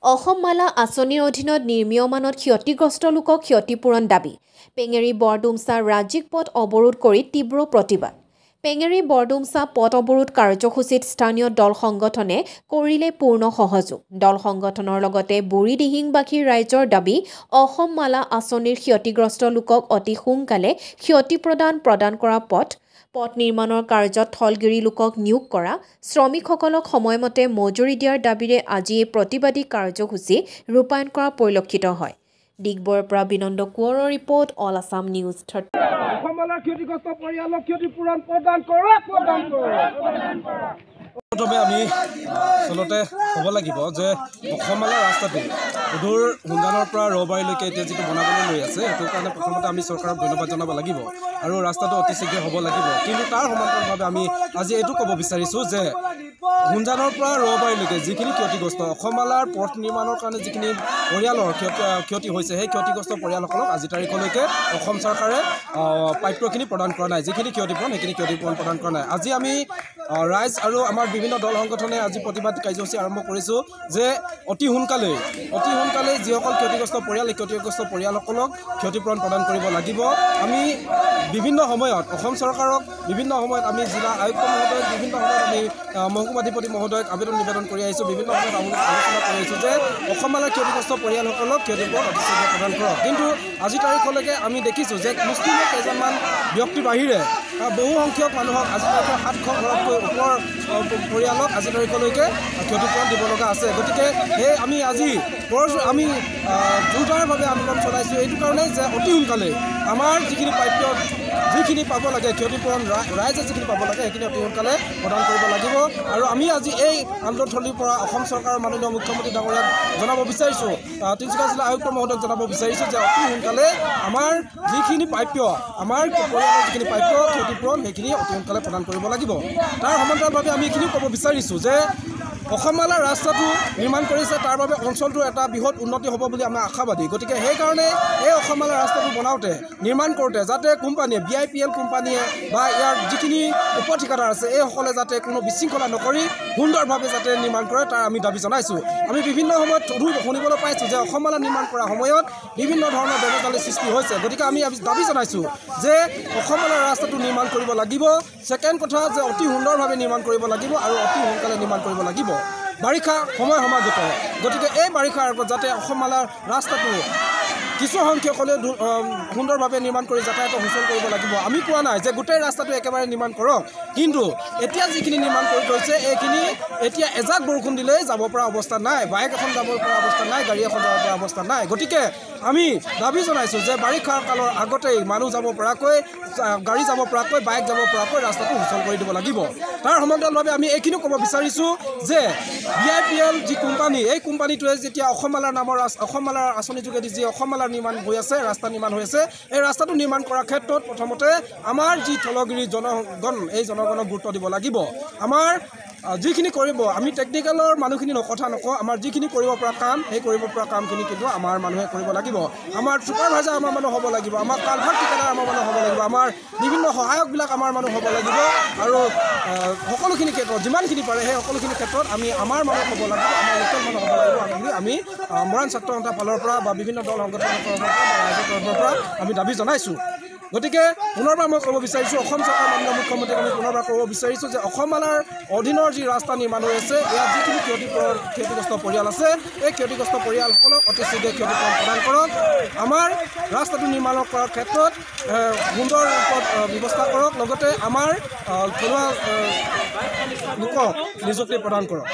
অসম মালা আঁচনিৰ অধীনত নিৰ্মীয়মানত ক্ষতিগ্ৰস্ত লোকক ক্ষতিপূৰণ দাবী পেঙেৰী বৰডুমছা ৰাজ্যিক পথ অৱৰোধ কৰি তীব্ৰ প্ৰতিবাদ পেঙেৰী বৰডুমছা পথ অৱৰোধ কাৰ্যসূচীত স্থানীয় দল সংগঠনে কৰিলে পূৰ্ণ সহযোগ দল সংগঠনৰ লগতে বুঢ়ীদিহিংবাসী ৰাইজৰ দাবী অসম মালা আঁচনিৰ ক্ষতিগ্ৰস্ত লোকক অতি সোনকালে ক্ষতিপ্ৰদান প্ৰদান কৰা পথ নিৰ্মাণৰ কাৰ্যত থলগিৰি লোকক নিয়োগ কৰা শ্ৰমিকসকলক সময়মতে মজুৰি দিয়াৰ দাবীৰে আজি এই প্ৰতিবাদী কাৰ্যসূচী ৰূপায়ণ কৰা পৰিলক্ষিত হয় ডিগবৈৰ পৰা বিনন্দ কোঁৱৰৰ ৰিপৰ্ট অল আছাম নিউজ 30 অসমৰ ক্ষতিগ্ৰস্ত পৰিয়ালক ক্ষতিপূৰণ প্ৰদান কৰক প্ৰথমে আমি আচলতে ক'ব লাগিব যে অসমমালা ৰাস্তাটো উদূৰ হুংগানৰ পৰা ৰবাৰীলৈকে এতিয়া যিটো বনাবলৈ লৈ আছে সেইটো কাৰণে প্ৰথমতে আমি চৰকাৰক ধন্যবাদ জনাব লাগিব আৰু ৰাস্তাটো অতি শীঘ্ৰে হ'ব লাগিব কিন্তু তাৰ সমান্তৰালভাৱে আমি আজি এইটো ক'ব বিচাৰিছোঁ যে হুংগানৰ পৰা ৰবাৰীলৈকে যিখিনি ক্ষতিগ্ৰস্ত অসমমালাৰ পথ নিৰ্মাণৰ কাৰণে যিখিনি পৰিয়ালৰ ক্ষতি হৈছে সেই ক্ষতিগ্ৰস্ত পৰিয়ালসকলক আজি তাৰিখলৈকে অসম চৰকাৰে প্ৰাপ্যখিনি প্ৰদান কৰা নাই যিখিনি ক্ষতিপূৰণ সেইখিনি ক্ষতিপূৰণ প্ৰদান কৰা নাই আজি আমি ৰাইজ আৰু আমাৰ বিভিন্ন দল সংগঠনে আজি প্ৰতিবাদ কাৰ্যসূচী আৰম্ভ কৰিছোঁ যে অতি সোনকালে যিসকল ক্ষতিগ্ৰস্ত পৰিয়াল এই ক্ষতিগ্ৰস্ত পৰিয়ালসকলক ক্ষতিপূৰণ প্ৰদান কৰিব লাগিব আমি বিভিন্ন সময়ত অসম চৰকাৰক বিভিন্ন সময়ত আমি জিলা আয়ুক্ত মহোদয়ক বিভিন্ন সময়ত আমি মহকুমাধিপতি মহোদয়ক আবেদন নিবেদন কৰি আহিছোঁ বিভিন্ন সময়ত আলোচনা কৰি আহিছোঁ যে অসমমালাৰ ক্ষতিগ্ৰস্ত পৰিয়ালসকলক ক্ষতিপূৰণ অতি শীঘ্ৰে প্ৰদান কৰক কিন্তু আজি তাৰিখলৈকে আমি দেখিছোঁ যে মুছলিমৰ কেইজনমান ব্যক্তিৰ বাহিৰে বহু সংখ্যক মানুহক আজি তাৰিখে 700 ঘৰতকৈ ওপৰ পৰিয়ালক আজি তাৰিখলৈকে ক্ষতিপূৰণ দিব লগা আছে গতিকে সেই আমি আজি আমি জোৰদাৰভাৱে আন্দোলন চলাইছোঁ এইটো কাৰণে যে অতি সোনকালে আমাৰ যিখিনি প্ৰাপ্য যিখিনি পাব লাগে ক্ষতিপূৰণ ৰাইজে যিখিনি পাব লাগে সেইখিনি অতি সোনকালে প্ৰদান কৰিব লাগিব আৰু আমি আজি এই আন্দোলনথলীৰ পৰা অসম চৰকাৰৰ মাননীয় মুখ্যমন্ত্ৰী ডাঙৰীয়াক জনাব বিচাৰিছোঁ তিনিচুকীয়া জিলা আয়ুক্ত মহোদয়ক জনাব বিচাৰিছোঁ যে অতি সোনকালে আমাৰ যিখিনি প্ৰাপ্য আমাৰ পৰিয়ালৰ যিখিনি প্ৰাপ্য ক্ষতিপূৰণ সেইখিনি অতি সোনকালে প্ৰদান কৰিব লাগিব তাৰ সমান্তৰালভাৱে আমি এইখিনিও ক'ব বিচাৰিছোঁ যে অসমমালা ৰাস্তাটো নিৰ্মাণ কৰিছে তাৰ বাবে অঞ্চলটোৰ এটা বৃহৎ উন্নতি হ'ব বুলি আমি আশাবাদী গতিকে সেইকাৰণে এই অসমমালা ৰাস্তাটো বনাওঁতে নিৰ্মাণ কৰোঁতে যাতে কোম্পানীয়ে BIPL কোম্পানীয়ে বা ইয়াৰ যিখিনি উপঠিকাদাৰ আছে এইসকলে যাতে কোনো বিশৃংখলা নকৰি সুন্দৰভাৱে যাতে নিৰ্মাণ কৰে তাৰ আমি দাবী জনাইছোঁ আমি বিভিন্ন সময়ত শুনিবলৈ পাইছোঁ যে অসমমালা নিৰ্মাণ কৰাৰ সময়ত বিভিন্ন ধৰণৰ বেমেজালিৰ সৃষ্টি হৈছে গতিকে আমি দাবী জনাইছোঁ যে অসমমালা ৰাস্তাটো নিৰ্মাণ কৰিব লাগিব ছেকেণ্ড কথা যে অতি সুন্দৰভাৱে নিৰ্মাণ কৰিব লাগিব আৰু অতি সোনকালে নিৰ্মাণ কৰিব লাগিব বাৰিষা সময় সমাগত গতিকে এই বাৰিষাৰ আগত যাতে অসমমালাৰ ৰাস্তাটো কিছু সংখ্যক হ'লেও সুন্দৰভাৱে নিৰ্মাণ কৰি যাতায়াত সুচল কৰিব লাগিব আমি কোৱা নাই যে গোটেই ৰাস্তাটো একেবাৰে নিৰ্মাণ কৰক কিন্তু এতিয়া যিখিনি নিৰ্মাণ কৰি থৈছে এইখিনি এতিয়া এজাক বৰষুণ দিলেই যাব পৰা অৱস্থা নাই বাইক এখন যাব পৰা অৱস্থা নাই গাড়ী এখন যাব পৰা অৱস্থা নাই গতিকে আমি দাবী জনাইছোঁ যে বাৰিষাৰ কালৰ আগতেই মানুহ যাব পৰাকৈ গাড়ী যাব পৰাকৈ বাইক যাব পৰাকৈ ৰাস্তাটো সুচল কৰি দিব লাগিব তাৰ সমান্তৰালভাৱে আমি এইখিনিও ক'ব বিচাৰিছোঁ যে BIPL যি কোম্পানী এই কোম্পানীটোৱে যেতিয়া অসমমালাৰ নামৰ অসমমালাৰ আঁচনি যোগেদি যি অসমমালাৰ নিৰ্মাণ হৈ আছে ৰাস্তা নিৰ্মাণ হৈ আছে এই ৰাস্তাটো নিৰ্মাণ কৰাৰ ক্ষেত্ৰত প্ৰথমতে আমাৰ যি থলগিৰি জনগণ এই জনগণক গুৰুত্ব দিব লাগিব আমাৰ যিখিনি কৰিব আমি টেকনিকেলৰ মানুহখিনি কথা নকওঁ আমাৰ যিখিনি কৰিব পৰা কাম সেই কৰিব পৰা কামখিনি কিন্তু আমাৰ মানুহে কৰিব লাগিব আমাৰ ছুপাৰভাইজাৰ আমাৰ মানুহ হ'ব লাগিব আমাৰ কালভাৰ্ট ঠিকাদাৰ আমাৰ মানুহ হ'ব লাগিব আমাৰ বিভিন্ন সহায়কবিলাক আমাৰ মানুহ হ'ব লাগিব আৰু সকলোখিনি ক্ষেত্ৰত যিমানখিনি পাৰে সেই সকলোখিনি ক্ষেত্ৰত আমি আমাৰ মানুহ হ'ব লাগিব আমাৰ লোকেল মানুহ হ'ব লাগিব আমি মৰাণ ছাত্ৰ সন্থাৰ ফালৰ পৰা বা বিভিন্ন দল সংগঠনৰ তৰফৰ পৰা বা ৰাইজৰ তৰফৰ পৰা আমি দাবী জনাইছোঁ গতিকে পুনৰবাৰ মই ক'ব বিচাৰিছোঁ অসম চৰকাৰৰ মাননীয় মুখ্যমন্ত্ৰীক আমি পুনৰবাৰ ক'ব বিচাৰিছোঁ যে অসমমালাৰ অধীনৰ যি ৰাস্তা নিৰ্মাণ হৈ আছে ইয়াত যিখিনি ক্ষতিগ্ৰস্ত পৰিয়াল আছে এই ক্ষতিগ্ৰস্ত পৰিয়ালসকলক অতি শীঘ্ৰে ক্ষতিপূৰণ প্ৰদান কৰক আমাৰ ৰাস্তাটো নিৰ্মাণ কৰাৰ ক্ষেত্ৰত সুন্দৰ ৰূপত ব্যৱস্থা কৰক লগতে আমাৰ থলুৱা লোকক নিযুক্তি প্ৰদান কৰক